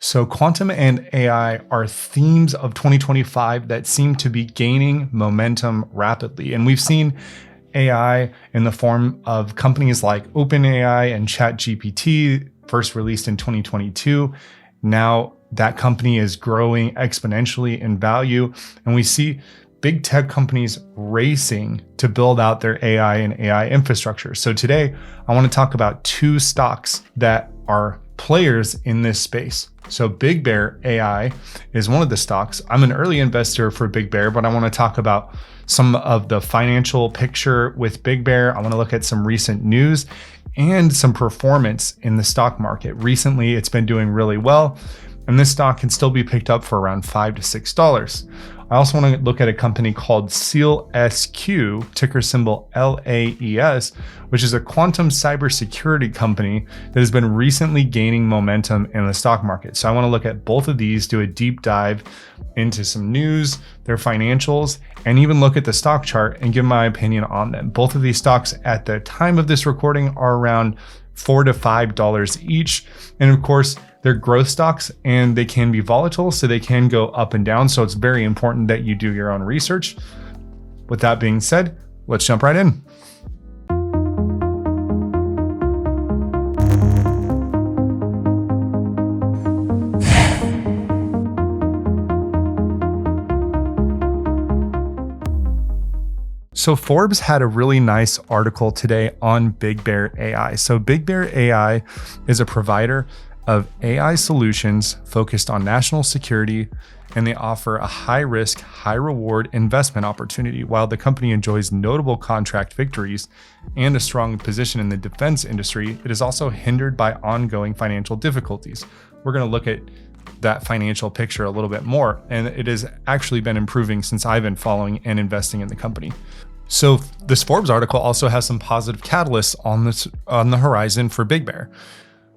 So quantum and AI are themes of 2025 that seem to be gaining momentum rapidly. And we've seen AI in the form of companies like OpenAI and ChatGPT, first released in 2022. Now that company is growing exponentially in value. And we see big tech companies racing to build out their AI and AI infrastructure. So today, I want to talk about two stocks that are players in this space. So BigBear.Ai is one of the stocks. I'm an early investor for BigBear, but I want to talk about some of the financial picture with BigBear. I want to look at some recent news and some performance in the stock market. Recently, it's been doing really well, and this stock can still be picked up for around $5 to $6. I also want to look at a company called SealSQ, ticker symbol LAES, which is a quantum cybersecurity company that has been recently gaining momentum in the stock market. So I want to look at both of these, do a deep dive into some news, their financials, and even look at the stock chart and give my opinion on them. Both of these stocks at the time of this recording are around $4 to $5 each. And of course, they're growth stocks and they can be volatile, so they can go up and down. So it's very important that you do your own research. With that being said, let's jump right in. So Forbes had a really nice article today on BigBear.Ai. So BigBear.Ai is a provider of AI solutions focused on national security, and they offer a high-risk, high-reward investment opportunity. While the company enjoys notable contract victories and a strong position in the defense industry, it is also hindered by ongoing financial difficulties. We're going to look at that financial picture a little bit more, and it has actually been improving since I've been following and investing in the company. So this Forbes article also has some positive catalysts on the horizon for BigBear.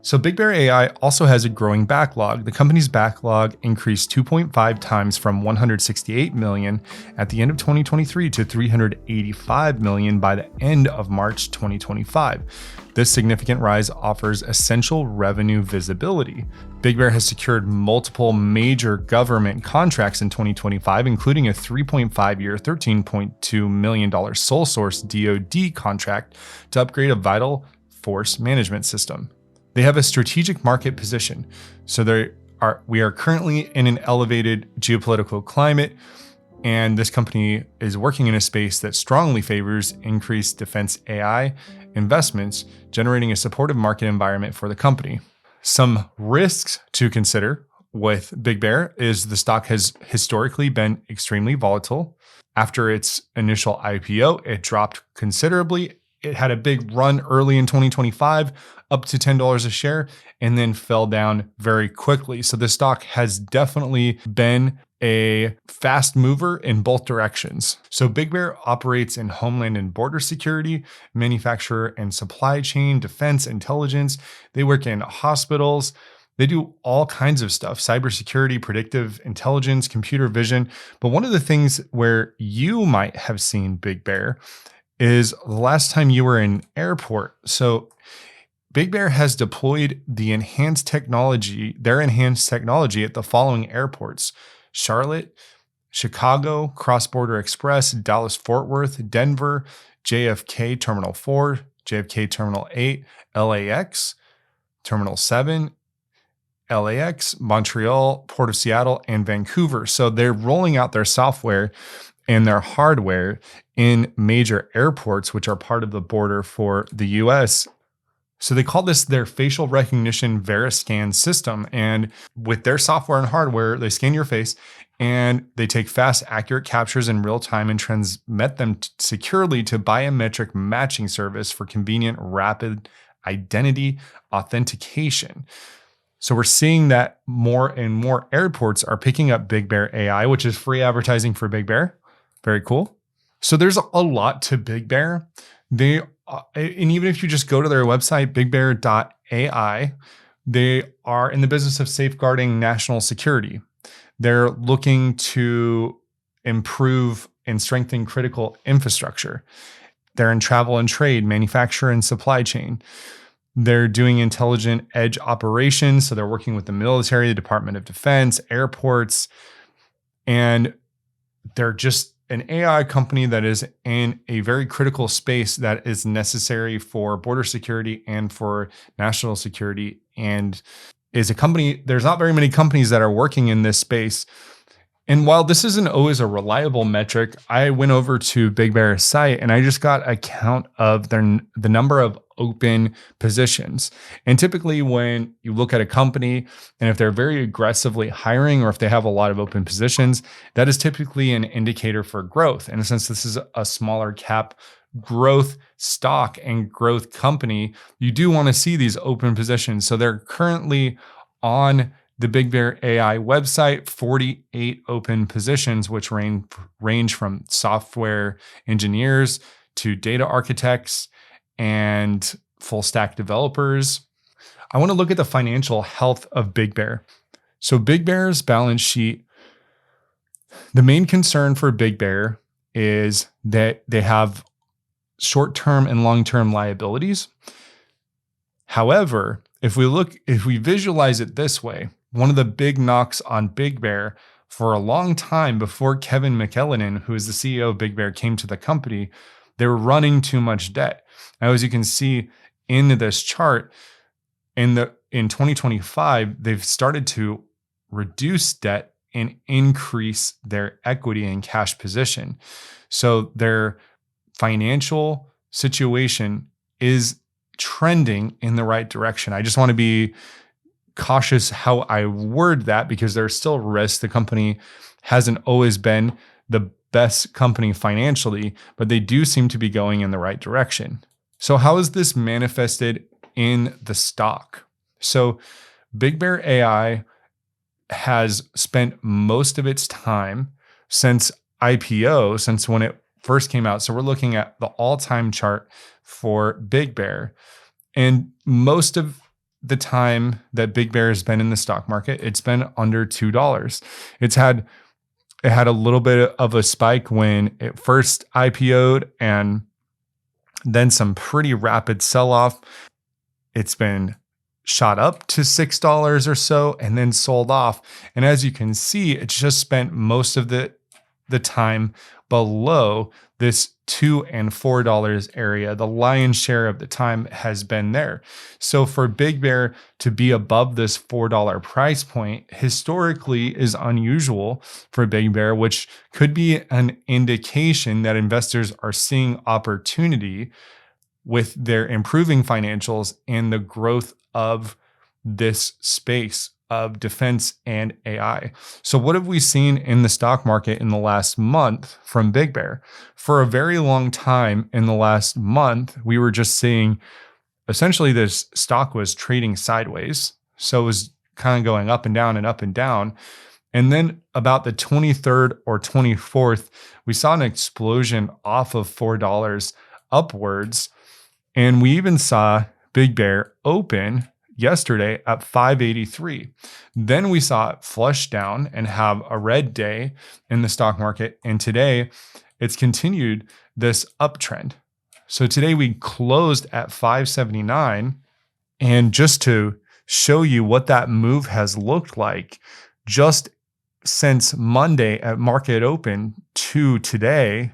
So BigBear.Ai also has a growing backlog. The company's backlog increased 2.5 times from 168 million at the end of 2023 to 385 million by the end of March 2025. This significant rise offers essential revenue visibility. BigBear has secured multiple major government contracts in 2025, including a 3.5-year, $13.2 million sole source DoD contract to upgrade a vital force management system. They have a strategic market position. So we are currently in an elevated geopolitical climate, and this company is working in a space that strongly favors increased defense AI investments, generating a supportive market environment for the company. Some risks to consider with BigBear is the stock has historically been extremely volatile. After its initial IPO, it dropped considerably. It had a big run early in 2025, up to $10 a share, and then fell down very quickly. So the stock has definitely been a fast mover in both directions. So BigBear operates in homeland and border security, manufacturer and supply chain, defense, intelligence. They work in hospitals. They do all kinds of stuff: cybersecurity, predictive intelligence, computer vision. But one of the things where you might have seen BigBear is the last time you were in airport. So BigBear has deployed their enhanced technology at the following airports: Charlotte, Chicago, Cross-Border Express, Dallas-Fort Worth, Denver, JFK Terminal 4, JFK Terminal 8, LAX, Terminal 7, LAX, Montreal, Port of Seattle, and Vancouver. So they're rolling out their software and their hardware in major airports, which are part of the border for the US. So they call this their facial recognition VeriScan system. And with their software and hardware, they scan your face and they take fast, accurate captures in real time and transmit them securely to biometric matching service for convenient, rapid identity authentication. So we're seeing that more and more airports are picking up BigBear.Ai, which is free advertising for BigBear. Very cool. So there's a lot to BigBear. And even if you just go to their website, BigBear.Ai, they are in the business of safeguarding national security. They're looking to improve and strengthen critical infrastructure. They're in travel and trade, manufacture and supply chain. They're doing intelligent edge operations. So they're working with the military, the Department of Defense, airports, and they're just an AI company that is in a very critical space that is necessary for border security and for national security, and is a company, there's not very many companies that are working in this space. And while this isn't always a reliable metric, I went over to BigBear's site and I just got a count of the number of open positions. And typically when you look at a company and if they're very aggressively hiring or if they have a lot of open positions, that is typically an indicator for growth. And since this is a smaller cap growth stock and growth company, you do want to see these open positions. So they're currently on the BigBear.Ai website, 48 open positions, which range from software engineers to data architects and full stack developers. I want to look at the financial health of BigBear. So BigBear's balance sheet, the main concern for BigBear is that they have short-term and long-term liabilities. However, if we visualize it this way, one of the big knocks on BigBear for a long time before Kevin McElhenny, who is the CEO of BigBear, came to the company, they were running too much debt. Now, as you can see in this chart, in 2025, they've started to reduce debt and increase their equity and cash position. So their financial situation is trending in the right direction. I just want to be cautious how I word that because there's still risks. The company hasn't always been the best company financially, but they do seem to be going in the right direction. So how is this manifested in the stock? So BigBear.Ai has spent most of its time since IPO, since when it first came out. So we're looking at the all-time chart for BigBear. And most of the time that BigBear has been in the stock market, it's been under $2. It had a little bit of a spike when it first IPO'd and then some pretty rapid sell-off. It's been shot up to $6 or so and then sold off. And as you can see, it's just spent most of the time below this $2 and $4 area. The lion's share of the time has been there. So for BigBear to be above this $4 price point historically is unusual for BigBear, which could be an indication that investors are seeing opportunity with their improving financials and the growth of this space of defense and AI. So what have we seen in the stock market in the last month from BigBear? For a very long time in the last month, we were just seeing essentially this stock was trading sideways. So it was kind of going up and down and up and down. And then about the 23rd or 24th, we saw an explosion off of $4 upwards. And we even saw BigBear open yesterday at 583. Then we saw it flush down and have a red day in the stock market. And today it's continued this uptrend. So today we closed at 579. And just to show you what that move has looked like, just since Monday at market open to today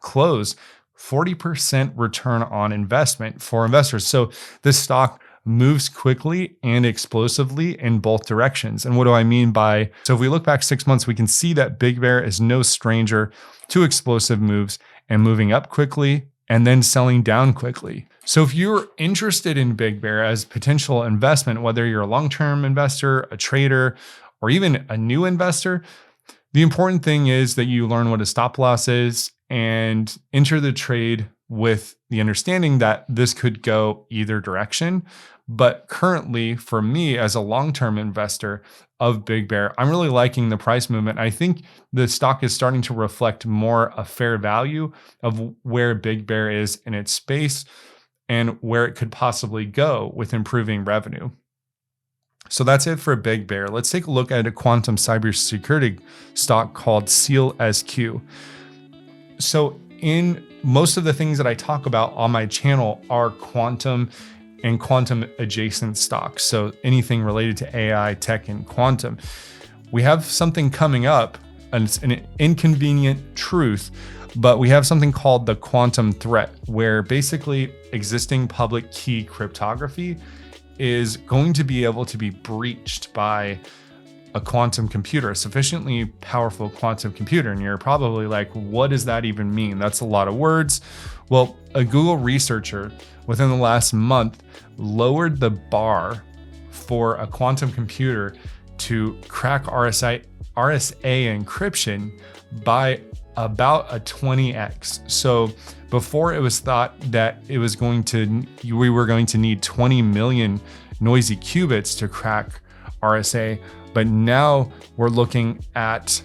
close, 40% return on investment for investors. So this stock moves quickly and explosively in both directions. And what do I mean by, so if we look back 6 months, we can see that BigBear is no stranger to explosive moves and moving up quickly and then selling down quickly. So if you're interested in BigBear as potential investment, whether you're a long-term investor, a trader, or even a new investor, the important thing is that you learn what a stop loss is and enter the trade with the understanding that this could go either direction. But currently, for me as a long-term investor of BigBear, I'm really liking the price movement. I think the stock is starting to reflect more a fair value of where BigBear is in its space and where it could possibly go with improving revenue. So that's it for BigBear. Let's take a look at a quantum cybersecurity stock called SealSQ. So in most of the things that I talk about on my channel are quantum and quantum adjacent stocks. So anything related to AI, tech, and quantum. We have something coming up, and it's an inconvenient truth, but we have something called the quantum threat, where basically existing public key cryptography is going to be able to be breached by a quantum computer, a sufficiently powerful quantum computer. And you're probably like, what does that even mean? That's a lot of words. Well, a Google researcher within the last month lowered the bar for a quantum computer to crack RSA encryption by about a 20x. So before it was thought that we were going to need 20 million noisy qubits to crack RSA, but now we're looking at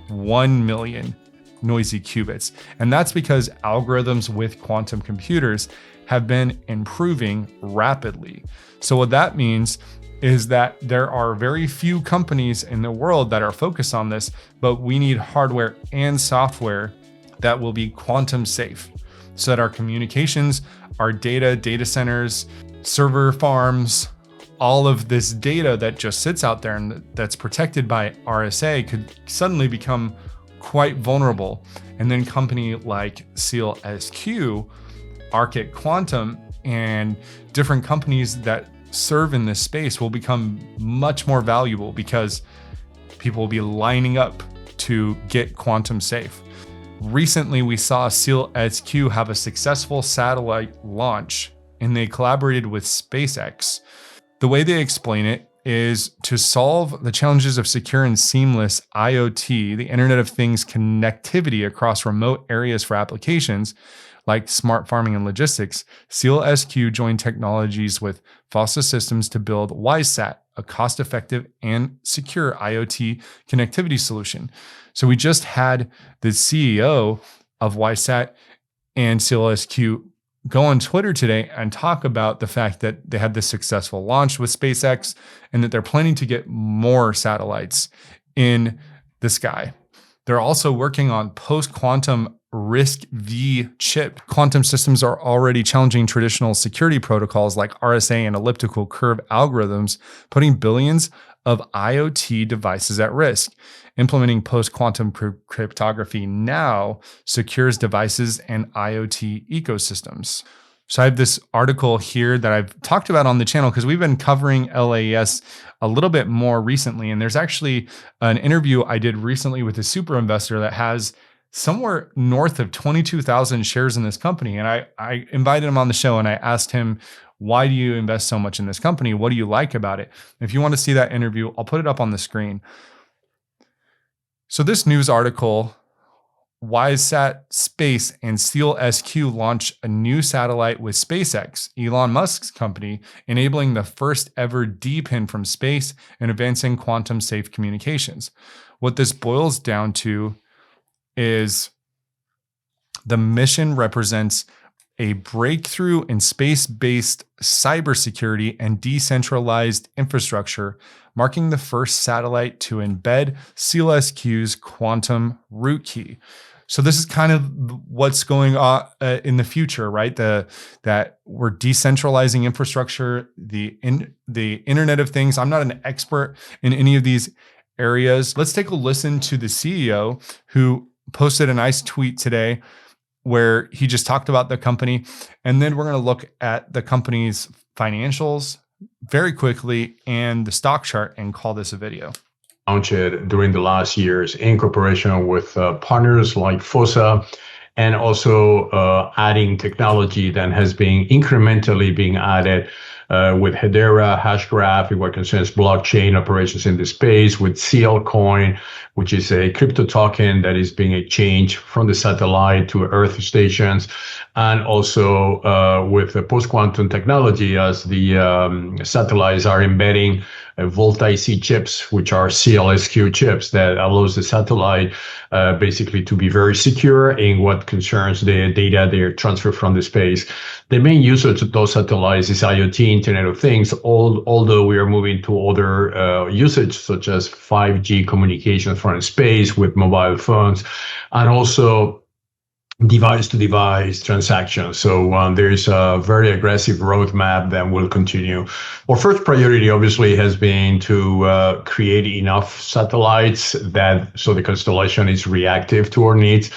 1 million noisy qubits. And that's because algorithms with quantum computers have been improving rapidly. So what that means is that there are very few companies in the world that are focused on this, but we need hardware and software that will be quantum safe so that our communications, our data centers, server farms, all of this data that just sits out there and that's protected by RSA could suddenly become quite vulnerable. And then company like SealSQ, Arctic Quantum, and different companies that serve in this space will become much more valuable because people will be lining up to get quantum safe. Recently, we saw SealSQ have a successful satellite launch, and they collaborated with SpaceX. The way they explain it is to solve the challenges of secure and seamless IoT, the Internet of Things connectivity across remote areas for applications like smart farming and logistics. SealSQ joined technologies with Fossa Systems to build WiseSat, a cost-effective and secure IoT connectivity solution. So we just had the CEO of WiseSat and SealSQ go on Twitter today and talk about the fact that they had this successful launch with SpaceX and that they're planning to get more satellites in the sky. They're also working on post-quantum RISC-V chip. Quantum systems are already challenging traditional security protocols like RSA and elliptical curve algorithms, putting billions of IoT devices at risk. Implementing post-quantum cryptography now secures devices and IoT ecosystems. So I have this article here that I've talked about on the channel because we've been covering LAES a little bit more recently. And there's actually an interview I did recently with a super investor that has somewhere north of 22,000 shares in this company. And I invited him on the show and I asked him, why do you invest so much in this company? What do you like about it? If you want to see that interview, I'll put it up on the screen. So this news article, WiseSat Space and SealSQ launch a new satellite with SpaceX, Elon Musk's company, enabling the first ever D-pin from space and advancing quantum safe communications. What this boils down to is the mission represents a breakthrough in space-based cybersecurity and decentralized infrastructure, marking the first satellite to embed SealSQ's quantum root key. So this is kind of what's going on in the future, right? That we're decentralizing infrastructure, the Internet of Things. I'm not an expert in any of these areas. Let's take a listen to the CEO who posted a nice tweet today where he just talked about the company. And then we're going to look at the company's financials very quickly and the stock chart and call this a video. Launched during the last years in cooperation with partners like Fossa, and also adding technology that has been incrementally being added with Hedera, Hashgraph, in what concerns blockchain operations in the space, with Sealcoin, which is a crypto token that is being exchanged from the satellite to Earth stations, and also with the post-quantum technology as the satellites are embedding Volta-IC chips, which are SealSQ chips that allows the satellite basically to be very secure in what concerns the data they transfer from the space. The main usage of those satellites is IoT, Internet of Things, although we are moving to other usage such as 5G communication from space with mobile phones, and also device-to-device transactions. So there's a very aggressive roadmap that will continue. Our first priority, obviously, has been to create enough satellites so the constellation is reactive to our needs.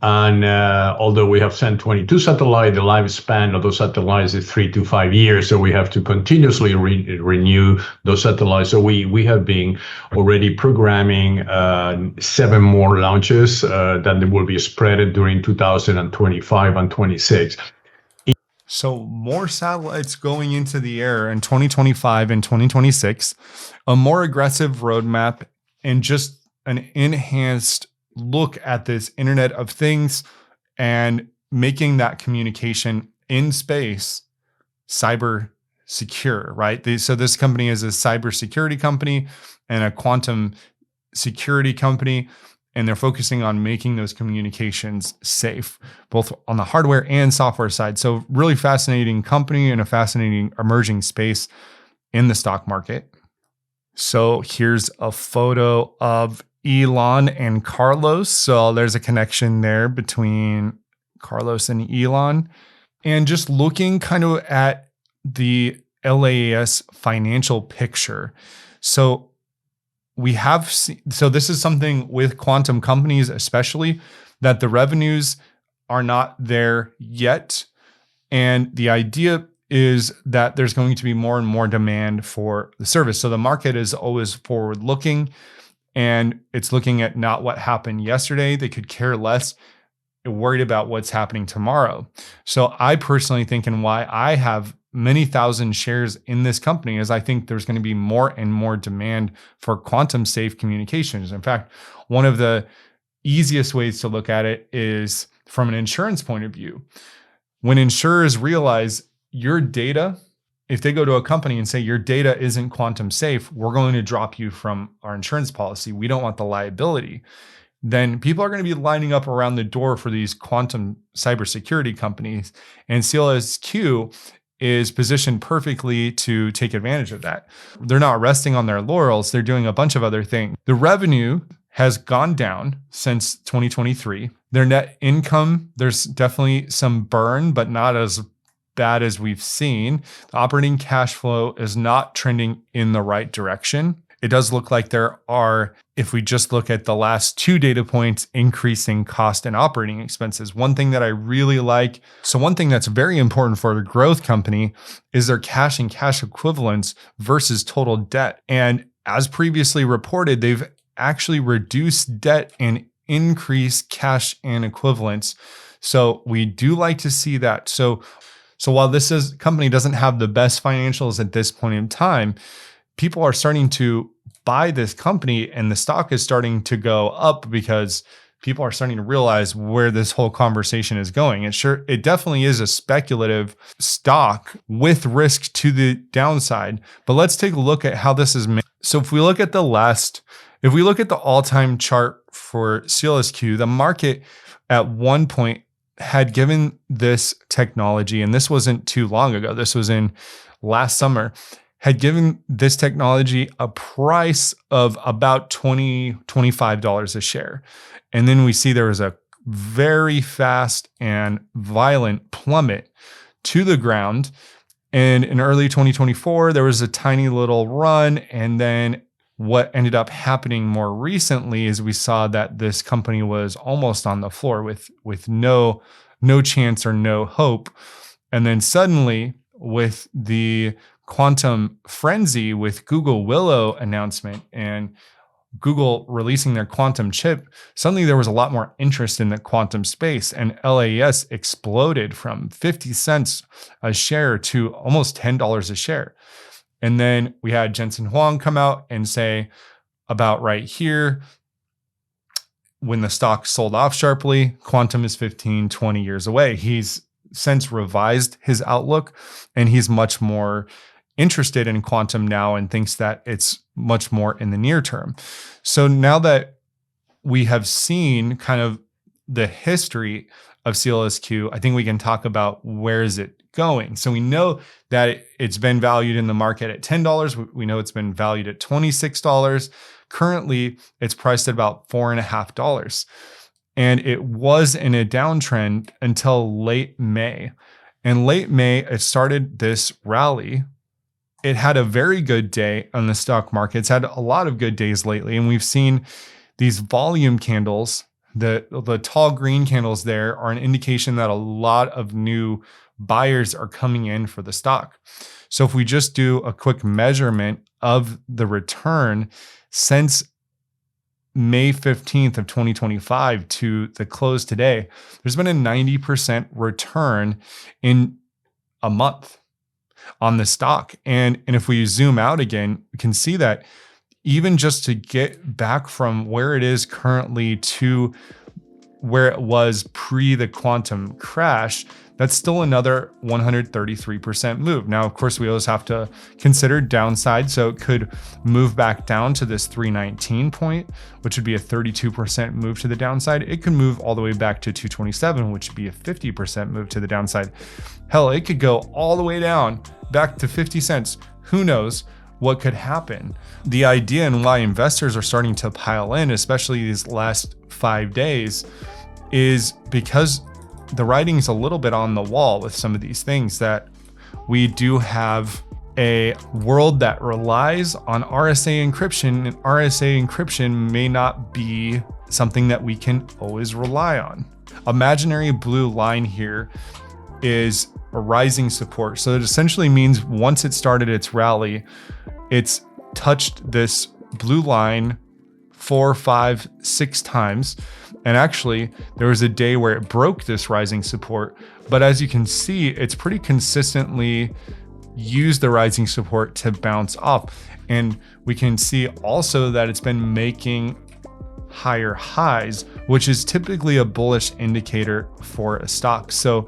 And although we have sent 22 satellites, the lifespan of those satellites is 3 to 5 years. So we have to continuously renew those satellites. So we have been already programming 7 more launches that will be spread during 2025 and 26. So more satellites going into the air in 2025 and 2026, a more aggressive roadmap, and just an enhanced look at this Internet of Things and making that communication in space cyber secure, right? So this company is a cybersecurity company and a quantum security company, and they're focusing on making those communications safe, both on the hardware and software side. So really fascinating company and a fascinating emerging space in the stock market. So here's a photo of Elon and Carlos. So there's a connection there between Carlos and Elon. And just looking kind of at the LAES financial picture. So we have so this is something with quantum companies, especially, that the revenues are not there yet. And the idea is that there's going to be more and more demand for the service. So the market is always forward looking, and it's looking at not what happened yesterday. They could care less, worried about what's happening tomorrow. So I personally think, and why I have many thousand shares in this company, is I think there's going to be more and more demand for quantum safe communications. In fact, one of the easiest ways to look at it is from an insurance point of view. When insurers realize your data, if they go to a company and say your data isn't quantum safe, we're going to drop you from our insurance policy. We don't want the liability. Then people are going to be lining up around the door for these quantum cybersecurity companies. And SealSQ is positioned perfectly to take advantage of that. They're not resting on their laurels. They're doing a bunch of other things. The revenue has gone down since 2023. Their net income, there's definitely some burn, but not as bad as we've seen. The operating cash flow is not trending in the right direction. It does look like there are, if we just look at the last 2 data points, increasing cost and operating expenses. One thing that I really like, so one thing that's very important for a growth company is their cash and cash equivalents versus total debt. And as previously reported, they've actually reduced debt and increased cash and equivalents. So we do like to see that. So while this company doesn't have the best financials at this point in time, people are starting to buy this company, and the stock is starting to go up because people are starting to realize where this whole conversation is going. It definitely is a speculative stock with risk to the downside. But let's take a look at how this is made. So if we look at the all-time chart for SealSQ, the market at one point had given this technology, and this wasn't too long ago, this was in last summer, had given this technology a price of about $25 a share. And then we see there was a very fast and violent plummet to the ground. And in early 2024, there was a tiny little run. And then what ended up happening more recently is we saw that this company was almost on the floor with no chance or no hope. And then suddenly, with the quantum frenzy with Google Willow announcement and Google releasing their quantum chip, suddenly there was a lot more interest in the quantum space, and LAES exploded from 50 cents a share to almost $10 a share. And then we had Jensen Huang come out and say about right here, when the stock sold off sharply, quantum is 15, 20 years away. He's since revised his outlook, and he's much more interested in quantum now and thinks that it's much more in the near term. So now that we have seen kind of the history of SealSQ, I think we can talk about where is it going. So we know that it's been valued in the market at $10. We know it's been valued at $26. Currently, it's priced at about $4.50. And it was in a downtrend until late May. And late May, it started this rally. It had a very good day on the stock market. It's had a lot of good days lately. And we've seen these volume candles, the tall green candles there are an indication that a lot of new buyers are coming in for the stock. So if we just do a quick measurement of the return since May 15th of 2025 to the close today, there's been a 90% return in a month on the stock. And if we zoom out again, we can see that even just to get back from where it is currently to where it was pre the quantum crash, that's still another 133% move. Now, of course, we always have to consider downside. So it could move back down to this 319 point, which would be a 32% move to the downside. It could move all the way back to 227, which would be a 50% move to the downside. Hell, it could go all the way down back to 50 cents. Who knows what could happen? The idea and why investors are starting to pile in, especially these last 5 days, is because the writing's a little bit on the wall with some of these things, that we do have a world that relies on RSA encryption, and RSA encryption may not be something that we can always rely on. Imaginary blue line here is a rising support. So it essentially means once it started its rally, it's touched this blue line 4, 5, 6 times. And actually, there was a day where it broke this rising support. But as you can see, it's pretty consistently used the rising support to bounce off. And we can see also that it's been making higher highs, which is typically a bullish indicator for a stock. So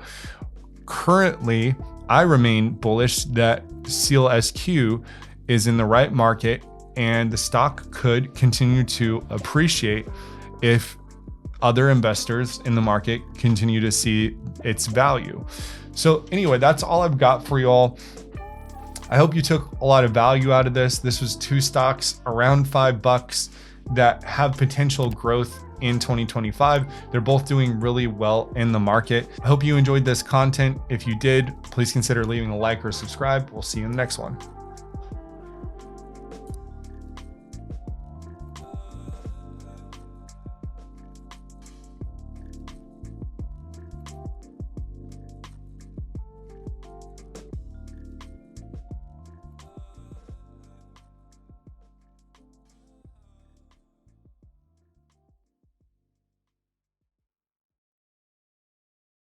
currently, I remain bullish that SealSQ is in the right market and the stock could continue to appreciate if other investors in the market continue to see its value. So anyway, that's all I've got for you all. I hope you took a lot of value out of this. This was 2 stocks around $5 that have potential growth in 2025. They're both doing really well in the market. I hope you enjoyed this content. If you did, please consider leaving a like or subscribe. We'll see you in the next one.